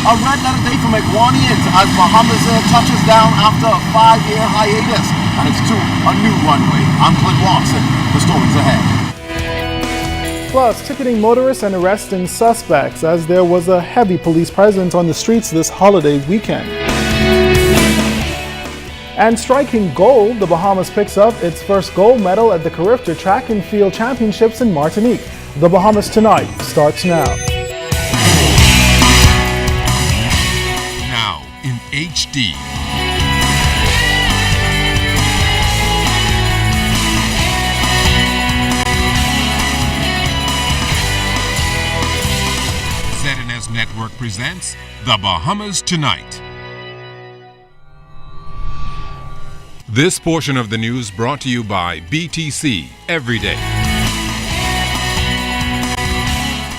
A red letter day for Iguanians as Bahamas Air touches down after a 5-year hiatus, and it's to a new runway. I'm Clint Watson. The stories ahead. Plus, ticketing motorists and arresting suspects as there was a heavy police presence on the streets this holiday weekend. And striking gold, the Bahamas picks up its first gold medal at the Carifta Track and Field Championships in Martinique. The Bahamas Tonight starts now. Now in HD. ZNS Network presents The Bahamas Tonight. This portion of the news brought to you by BTC Every Day.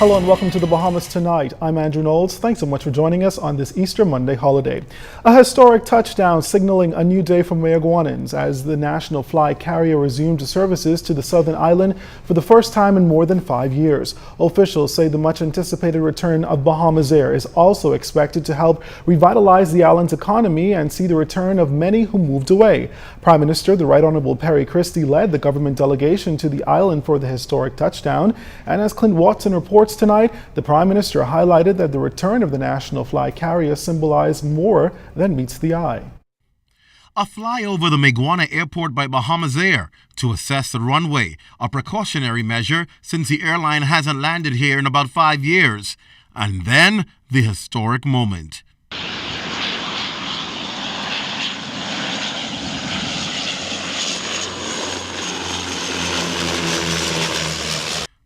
Hello and welcome to the Bahamas Tonight. I'm Andrew Knowles. Thanks so much for joining us on this Easter Monday holiday. A historic touchdown signaling a new day for Mayagüanans as the national fly carrier resumed services to the southern island for the first time in more than 5 years. Officials say the much anticipated return of Bahamas Air is also expected to help revitalize the island's economy and see the return of many who moved away. Prime Minister, the Right Honorable Perry Christie, led the government delegation to the island for the historic touchdown. And as Clint Watson reports tonight, the Prime Minister highlighted that the return of the national fly carrier symbolized more than meets the eye. A flyover the Mayagüana Airport by Bahamas Air to assess the runway, a precautionary measure since the airline hasn't landed here in about 5 years. And then the historic moment.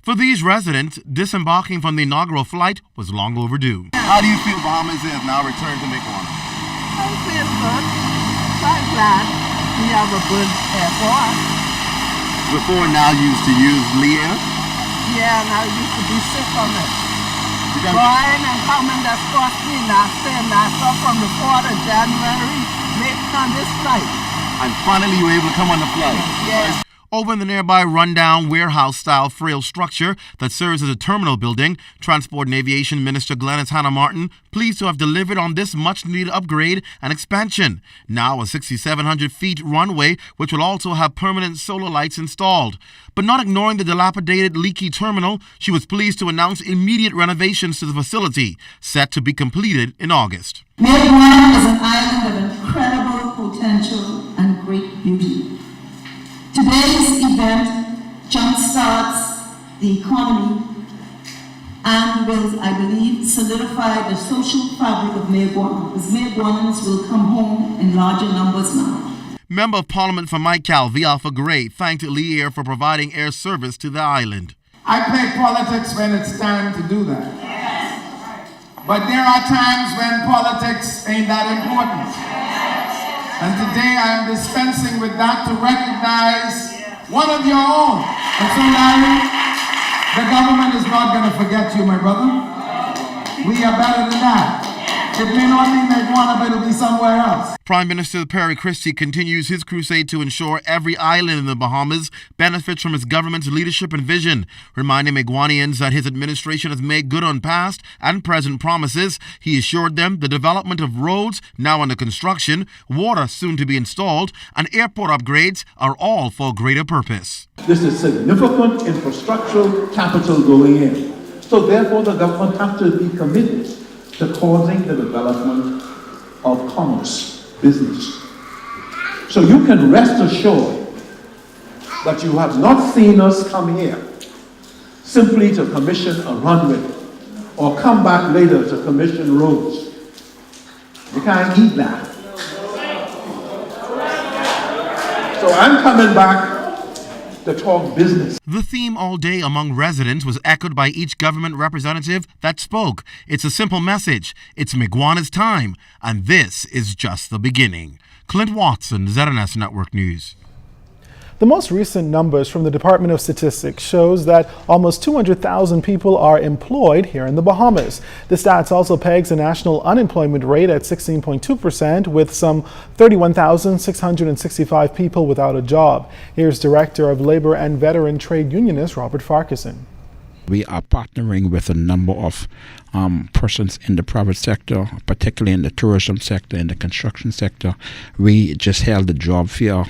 For these residents, disembarking from the inaugural flight was long overdue. How do you feel Bahamas Air has now returned to Mayagüana? I feel good. I'm glad we have a good airport. Before now you used to use Lear? Yeah, and I used to be sick from it. Going and coming, that's cost me nothing. I saw from the 4th of January, making on this flight. And finally you were able to come on the flight? Yes. Over in the nearby rundown warehouse-style frail structure that serves as a terminal building, Transport and Aviation Minister Glennis Hannah Martin pleased to have delivered on this much-needed upgrade and expansion. Now a 6,700 feet runway, which will also have permanent solar lights installed. But not ignoring the dilapidated, leaky terminal, she was pleased to announce immediate renovations to the facility, set to be completed in August. Mayagüana is an island of incredible potential and great beauty. Today's event jumpstarts the economy and will, I believe, solidify the social fabric of Mayagüana, as Mayagüanans will come home in larger numbers now. Member of Parliament for Michael V. Alpha Gray thanked Lee Air for providing air service to the island. I play politics when it's time to do that. But there are times when politics ain't that important. And today I am dispensing with that to recognize one of your own. And so, Larry, the government is not going to forget you, my brother. We are better than that. It may not be Mayagüana, but it'll be somewhere else. Prime Minister Perry Christie continues his crusade to ensure every island in the Bahamas benefits from his government's leadership and vision, reminding Mayagüanians that his administration has made good on past and present promises. He assured them the development of roads now under construction, water soon to be installed, and airport upgrades are all for a greater purpose. This is significant infrastructural capital going in. So therefore the government has to be committed to causing the development of commerce, business. So you can rest assured that you have not seen us come here simply to commission a runway or come back later to commission roads. You can't eat that. So I'm coming back to talk business. The theme all day among residents was echoed by each government representative that spoke. It's a simple message. It's Mayagüana's time, and this is just the beginning. Clint Watson, ZNS Network News. The most recent numbers from the Department of Statistics shows that almost 200,000 people are employed here in the Bahamas. The stats also pegs the national unemployment rate at 16.2%, with some 31,665 people without a job. Here's Director of Labor and Veteran Trade Unionist Robert Farquharson. We are partnering with a number of persons in the private sector, particularly in the tourism sector, in the construction sector. We just held a job fair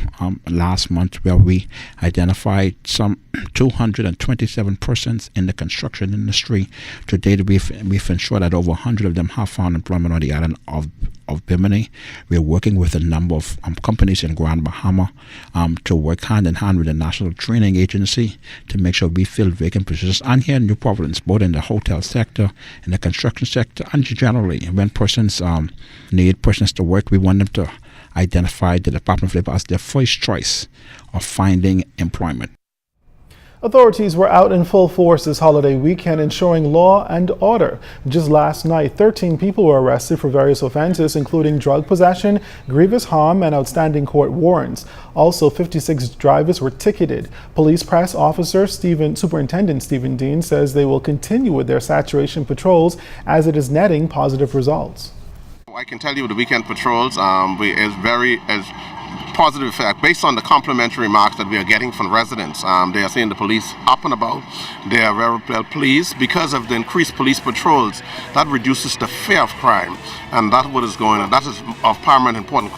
last month where we identified some 227 persons in the construction industry. To date, we've ensured that over 100 of them have found employment on the island of Bimini. We're working with a number of companies in Grand Bahama to work hand in hand with the National Training Agency to make sure we fill vacant positions. And here in New Providence, both in the hotel sector, in the construction sector, and generally, when persons need persons to work, we want them to identify the Department of Labor as their first choice of finding employment. Authorities were out in full force this holiday weekend ensuring law and order. Just last night, 13 people were arrested for various offenses, including drug possession, grievous harm, and outstanding court warrants. Also, 56 drivers were ticketed. Police press officer Superintendent Stephen Dean says they will continue with their saturation patrols as it is netting positive results. I can tell you the weekend patrols is positive effect based on the complimentary marks that we are getting from residents. They are seeing the police up and about. They are very well pleased because of the increased police patrols. That reduces the fear of crime, and that's what is going on. That is of paramount importance.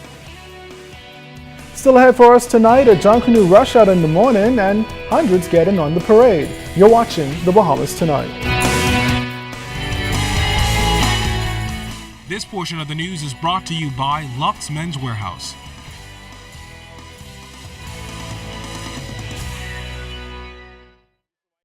Still ahead for us tonight, a Junkanoo rush out in the morning and hundreds getting on the parade. You're watching The Bahamas Tonight. This portion of the news is brought to you by Lux Men's Warehouse.